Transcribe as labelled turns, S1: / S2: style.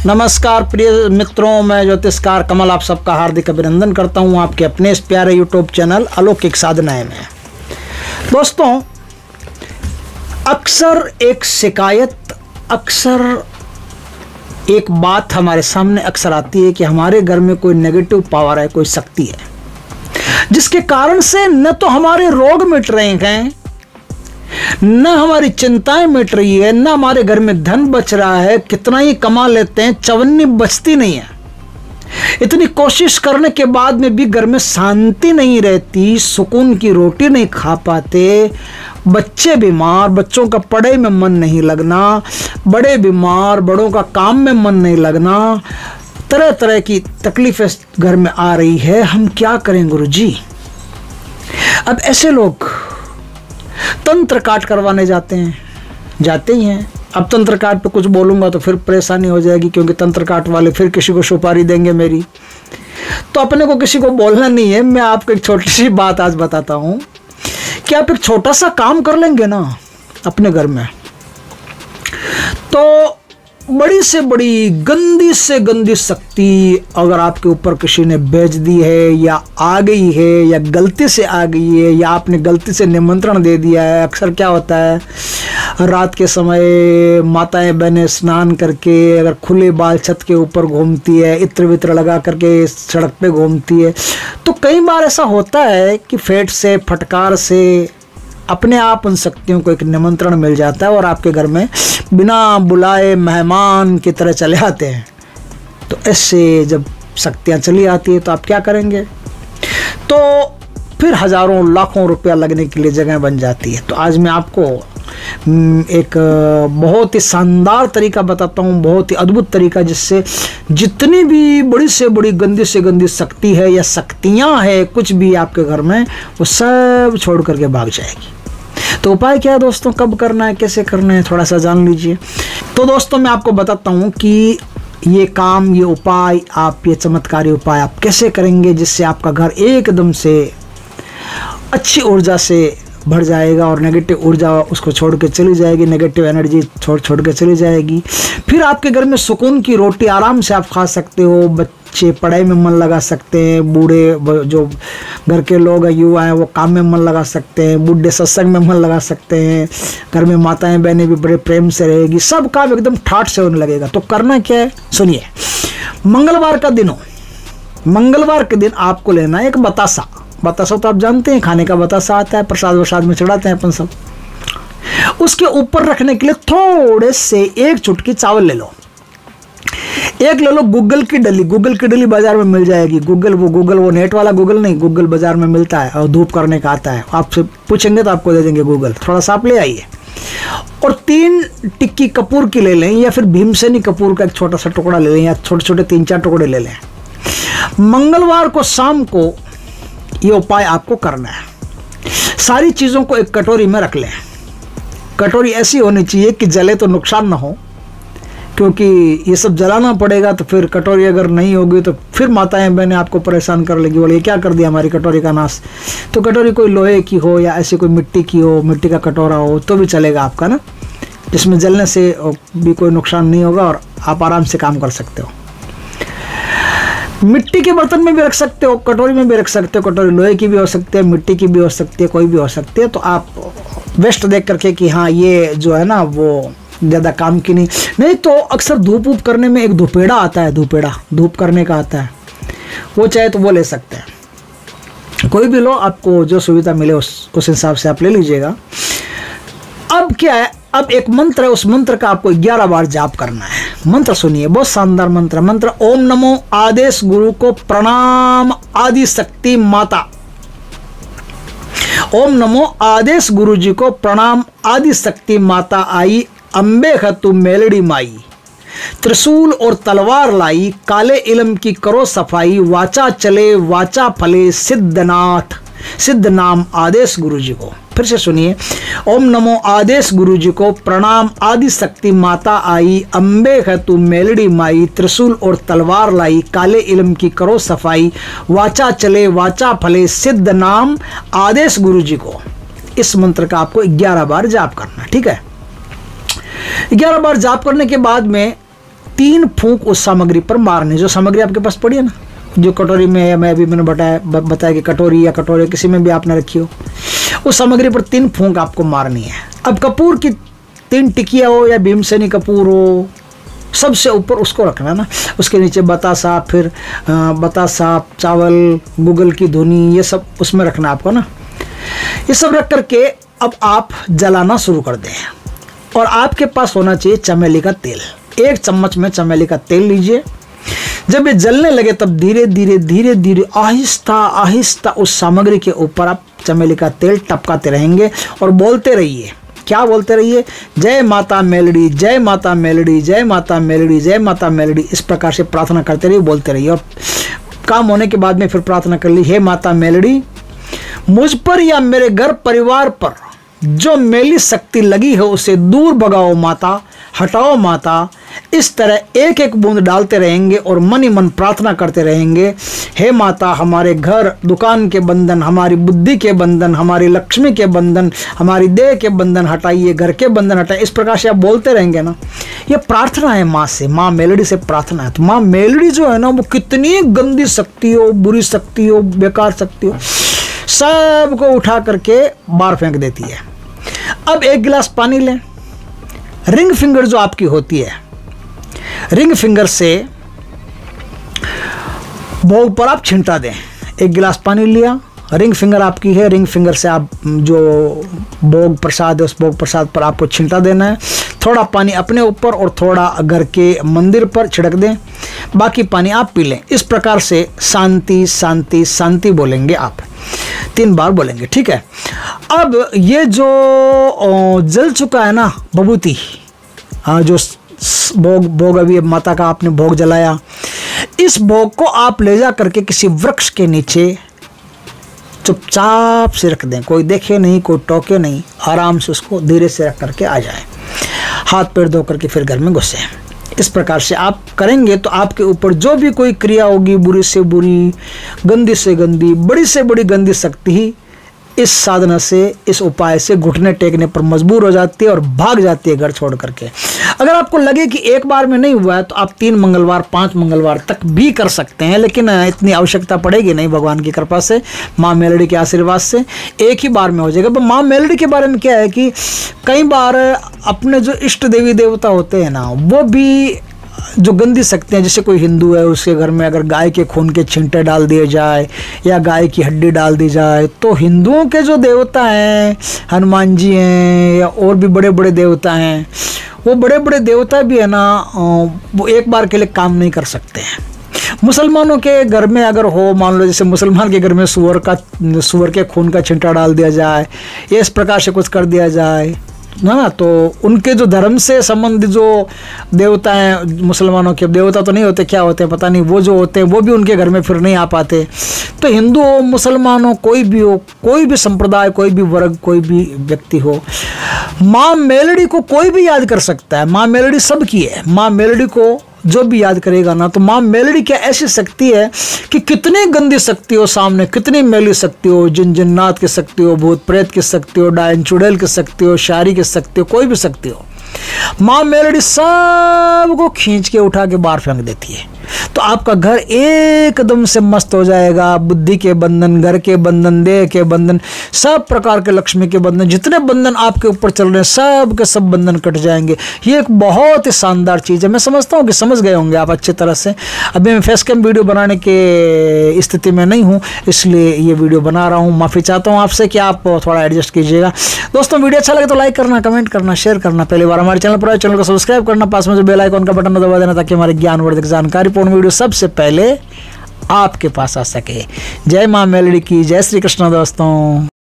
S1: नमस्कार प्रिय मित्रों, मैं ज्योतिषकार कमल आप सबका हार्दिक अभिनंदन करता हूं आपके अपने इस प्यारे यूट्यूब चैनल अलौकिक साधनाएं में। दोस्तों, अक्सर एक शिकायत, अक्सर एक बात हमारे सामने अक्सर आती है कि हमारे घर में कोई नेगेटिव पावर है, कोई शक्ति है, जिसके कारण से न तो हमारे रोग मिट रहे हैं, न हमारी चिंताएं मिट रही है, न हमारे घर में धन बच रहा है। कितना ही कमा लेते हैं, चवन्नी बचती नहीं है। इतनी कोशिश करने के बाद में भी घर में शांति नहीं रहती, सुकून की रोटी नहीं खा पाते, बच्चे बीमार, बच्चों का पढ़ाई में मन नहीं लगना, बड़े बीमार, बड़ों का काम में मन नहीं लगना, तरह तरह की तकलीफें घर में आ रही है। हम क्या करें गुरुजी? अब ऐसे लोग तंत्र काट करवाने जाते ही हैं। अब तंत्र काट पे कुछ बोलूंगा तो फिर परेशानी हो जाएगी, क्योंकि तंत्र काट वाले फिर किसी को सुपारी देंगे मेरी, तो अपने को किसी को बोलना नहीं है। मैं आपको एक छोटी सी बात आज बताता हूं कि आप एक छोटा सा काम कर लेंगे ना अपने घर में, तो बड़ी से बड़ी गंदी से गंदी शक्ति अगर आपके ऊपर किसी ने भेज दी है, या आ गई है, या गलती से आ गई है, या आपने गलती से निमंत्रण दे दिया है। अक्सर क्या होता है, रात के समय माताएं बहनें स्नान करके अगर खुले बाल छत के ऊपर घूमती है, इत्र वित्र लगा करके सड़क पे घूमती है, तो कई बार ऐसा होता है कि फेट से, फटकार से अपने आप उन शक्तियों को एक निमंत्रण मिल जाता है और आपके घर में बिना बुलाए मेहमान की तरह चले आते हैं। तो ऐसे जब शक्तियाँ चली आती है तो आप क्या करेंगे? तो फिर हज़ारों लाखों रुपया लगने के लिए जगह बन जाती है। तो आज मैं आपको एक बहुत ही शानदार तरीका बताता हूँ, बहुत ही अद्भुत तरीका, जिससे जितनी भी बड़ी से बड़ी गंदी से गंदी शक्ति है या शक्तियाँ है, कुछ भी आपके घर में, वो सब छोड़ करके भाग जाएगी। तो उपाय क्या है दोस्तों, कब करना है, कैसे करना है, थोड़ा सा जान लीजिए। तो दोस्तों, मैं आपको बताता हूँ कि ये काम, ये उपाय, आप ये चमत्कारी उपाय आप कैसे करेंगे, जिससे आपका घर एकदम से अच्छी ऊर्जा से भर जाएगा और नेगेटिव ऊर्जा उसको छोड़ के चली जाएगी, नेगेटिव एनर्जी छोड़ के चली जाएगी। फिर आपके घर में सुकून की रोटी आराम से आप खा सकते हो, बच्चे पढ़ाई में मन लगा सकते हैं, बूढ़े जो घर के लोग हैं, युवा हैं, वो काम में मन लगा सकते हैं, बूढ़े सत्संग में मन लगा सकते हैं, घर में माताएं बहनें भी बड़े प्रेम से रहेगी, सब काम एकदम ठाठ से होने लगेगा। तो करना क्या है सुनिए। मंगलवार का दिन हो, मंगलवार के दिन आपको लेना है एक बतासा। बतासा तो आप जानते हैं, खाने का बतासा आता है, प्रसाद वसाद में चढ़ाते हैं अपन सब। उसके ऊपर रखने के लिए थोड़े से एक चुटकी चावल ले लो, एक ले लो गूगल की डली। गूगल की डली बाजार में मिल जाएगी। गूगल वो नेट वाला गूगल नहीं, गूगल बाजार में मिलता है और धूप करने का आता है। आपसे पूछेंगे तो आपको दे देंगे गूगल। थोड़ा सा आप ले आइए। और 3 टिक्की कपूर की ले लें, या फिर भीमसेनी कपूर का एक छोटा सा टुकड़ा ले लें, या छोटे छोटे 3-4 टुकड़े ले लें। मंगलवार को शाम को ये उपाय आपको करना है। सारी चीज़ों को एक कटोरी में रख लें। कटोरी ऐसी होनी चाहिए कि जले तो नुकसान ना हो, क्योंकि ये सब जलाना पड़ेगा। तो फिर कटोरी अगर नहीं होगी तो फिर माताएं बहनें आपको परेशान कर लेगी, बोले क्या कर दिया हमारी कटोरी का नाश। तो कटोरी कोई लोहे की हो या ऐसी कोई मिट्टी की हो, मिट्टी का कटोरा हो तो भी चलेगा आपका ना, जिसमें जलने से भी कोई नुकसान नहीं होगा और आप आराम से काम कर सकते हो। मिट्टी के बर्तन में भी रख सकते हो, कटोरी में भी रख सकते हो। कटोरी लोहे की भी हो सकती है, मिट्टी की भी हो सकती है, कोई भी हो सकती है। तो आप वेस्ट देख करके कि हाँ ये जो है ना वो ज़्यादा काम की नहीं तो अक्सर धूप ऊप करने में एक धूपेड़ा आता है, धूप करने का आता है, वो चाहे तो वो ले सकते हैं। कोई भी लो, आपको जो सुविधा मिले उस हिसाब से आप ले लीजिएगा। अब क्या है, अब एक मंत्र है, उस मंत्र का आपको 11 बार जाप करना है। मंत्र सुनिए, बहुत शानदार मंत्र। ओम नमो आदेश गुरु को प्रणाम आदि शक्ति माता। ओम नमो आदेश गुरु जी को प्रणाम आदि शक्ति माता आई, अम्बे खतु मेलड़ी माई, त्रिशूल और तलवार लाई, काले इलम की करो सफाई, वाचा चले वाचा फले, सिद्धनाथ सिद्ध नाम आदेश गुरु जी को। फिर से सुनिए, ओम नमो आदेश गुरु जी को प्रणाम आदि शक्ति माता आई, अम्बे है तू मेलड़ी माई, त्रिशूल और तलवार लाई, काले इल्म की करो सफाई, वाचा चले वाचा फले, सिद्ध नाम आदेश गुरु जी को। इस मंत्र का आपको 11 बार जाप करना, ठीक है। 11 बार जाप करने के बाद में 3 फूंक उस सामग्री पर मारनी। जो सामग्री आपके पास पड़ी है ना, जो कटोरी में है, मैं अभी मैंने बताया कि कटोरी या कटोरे किसी में भी आपने रखी हो, उस सामग्री पर 3 फूंक आपको मारनी है। अब कपूर की 3 टिकिया हो या भीमसेनी कपूर हो, सबसे ऊपर उसको रखना ना, उसके नीचे बतासा, फिर बतासा, चावल, गूगल की धुनी, ये सब उसमें रखना आपको ना। ये सब रख करके अब आप जलाना शुरू कर दें। और आपके पास होना चाहिए चमेली का तेल। 1 चम्मच में चमेली का तेल लीजिए। जब ये जलने लगे तब धीरे धीरे आहिस्ता आहिस्ता उस सामग्री के ऊपर आप चमेली का तेल टपकाते रहेंगे और बोलते रहिए। क्या बोलते रहिए? जय माता मेलड़ी, जय माता मेलड़ी, जय माता मेलड़ी, जय माता मेलड़ी। इस प्रकार से प्रार्थना करते रहिए, बोलते रहिए। और काम होने के बाद में फिर प्रार्थना कर ली, हे माता मेलड़ी, मुझ पर या मेरे घर परिवार पर जो मेली शक्ति लगी है उसे दूर भगाओ माता, हटाओ माता। इस तरह 1-1 बूंद डालते रहेंगे और मन ही मन प्रार्थना करते रहेंगे, हे माता, हमारे घर दुकान के बंधन, हमारी बुद्धि के बंधन, हमारी लक्ष्मी के बंधन, हमारी देह के बंधन हटाइए, घर के बंधन हटाइए। इस प्रकार से आप बोलते रहेंगे ना। ये प्रार्थना है माँ से, माँ मेलड़ी से प्रार्थना है। तो माँ मेलड़ी जो है ना, वो कितनी गंदी शक्ति हो, बुरी शक्ति हो, बेकार शक्ति हो, सबको उठा करके बाहर फेंक देती है। अब 1 गिलास पानी लें। रिंग फिंगर जो आपकी होती है, रिंग फिंगर से भोग पर आप छिंटा दें। 1 गिलास पानी लिया, रिंग फिंगर आपकी है, रिंग फिंगर से आप जो भोग प्रसाद है उस भोग प्रसाद पर आपको छिंटा देना है। थोड़ा पानी अपने ऊपर और थोड़ा घर के मंदिर पर छिड़क दें, बाकी पानी आप पी लें। इस प्रकार से शांति शांति शांति बोलेंगे आप, 3 बार बोलेंगे, ठीक है। अब ये जो जल चुका है ना भभूति, जो भोग अभी माता का आपने भोग जलाया, इस भोग को आप ले जा करके किसी वृक्ष के नीचे चुपचाप से रख दें। कोई देखे नहीं, कोई टोके नहीं, आराम से उसको धीरे से रख करके आ जाए। हाथ पैर धो करके फिर घर में घुसे। इस प्रकार से आप करेंगे तो आपके ऊपर जो भी कोई क्रिया होगी, बुरी से बुरी, गंदी से गंदी, बड़ी से बड़ी गंदी शक्ति ही इस साधना से, इस उपाय से घुटने टेकने पर मजबूर हो जाती है और भाग जाती है घर छोड़ करके। अगर आपको लगे कि एक बार में नहीं हुआ है तो आप 3 मंगलवार 5 मंगलवार तक भी कर सकते हैं, लेकिन इतनी आवश्यकता पड़ेगी नहीं। भगवान की कृपा से, माँ मेलड़ी के आशीर्वाद से 1 ही बार में हो जाएगा। माँ मेलड़ी के बारे में क्या है कि कई बार अपने जो इष्ट देवी देवता होते हैं ना, वो भी जो गंदी शक्तियाँ, जैसे कोई हिंदू है उसके घर में अगर गाय के खून के छिंटे डाल दिए जाए या गाय की हड्डी डाल दी जाए, तो हिंदुओं के जो देवता हैं, हनुमान जी हैं या और भी बड़े बड़े देवता हैं, वो बड़े बड़े देवता भी है ना, वो एक बार के लिए काम नहीं कर सकते हैं। मुसलमानों के घर में अगर हो, मान लो जैसे मुसलमान के घर में सूअर के खून का छिंटा डाल दिया जाए या इस प्रकार से कुछ कर दिया जाए ना, तो उनके जो धर्म से संबंधित जो देवता हैं, मुसलमानों के देवता तो नहीं होते, क्या होते हैं पता नहीं, वो जो होते हैं वो भी उनके घर में फिर नहीं आ पाते। तो हिंदू हो, मुसलमान हो, कोई भी हो, कोई भी संप्रदाय, कोई भी वर्ग, कोई भी व्यक्ति हो, माँ मेलड़ी को कोई भी याद कर सकता है। माँ मेलड़ी सबकी है। माँ मेलड़ी को जो भी याद करेगा ना, तो माँ मेलड़ी क्या ऐसी शक्ति है कि कितनी गंदी शक्ति हो सामने, कितनी मैली शक्ति हो, जिन जिन्नात की शक्ति हो, भूत प्रेत की शक्ति हो, डायन चुड़ैल की शक्ति हो, शायरी की शक्ति हो, कोई भी शक्ति हो, माँ मेलड़ी सबको खींच के उठा के बाहर फेंक देती है। तो आपका घर एकदम से मस्त हो जाएगा। बुद्धि के बंधन, घर के बंधन, देह के बंधन, सब प्रकार के लक्ष्मी के बंधन, जितने बंधन आपके ऊपर चल रहे हैं, सब के सब बंधन कट जाएंगे। ये एक बहुत ही शानदार चीज़ है। मैं समझता हूँ कि समझ गए होंगे आप अच्छी तरह से। अभी मैं फेस कैम वीडियो बनाने के स्थिति में नहीं हूँ, इसलिए ये वीडियो बना रहा हूँ। माफ़ी चाहता हूँ आपसे कि आप थोड़ा एडजस्ट कीजिएगा। दोस्तों, वीडियो अच्छा लगे तो लाइक करना, कमेंट करना, शेयर करना। पहली बार हमारे चैनल पर आए, चैनल को सब्सक्राइब करना, पास में जो बेल आइकन का बटन दबा देना, ताकि हमारे ज्ञानवर्धक जानकारीपूर्ण वीडियो सबसे पहले आपके पास आ सके। जय माँ मेलड़ी की, जय श्री कृष्ण दोस्तों।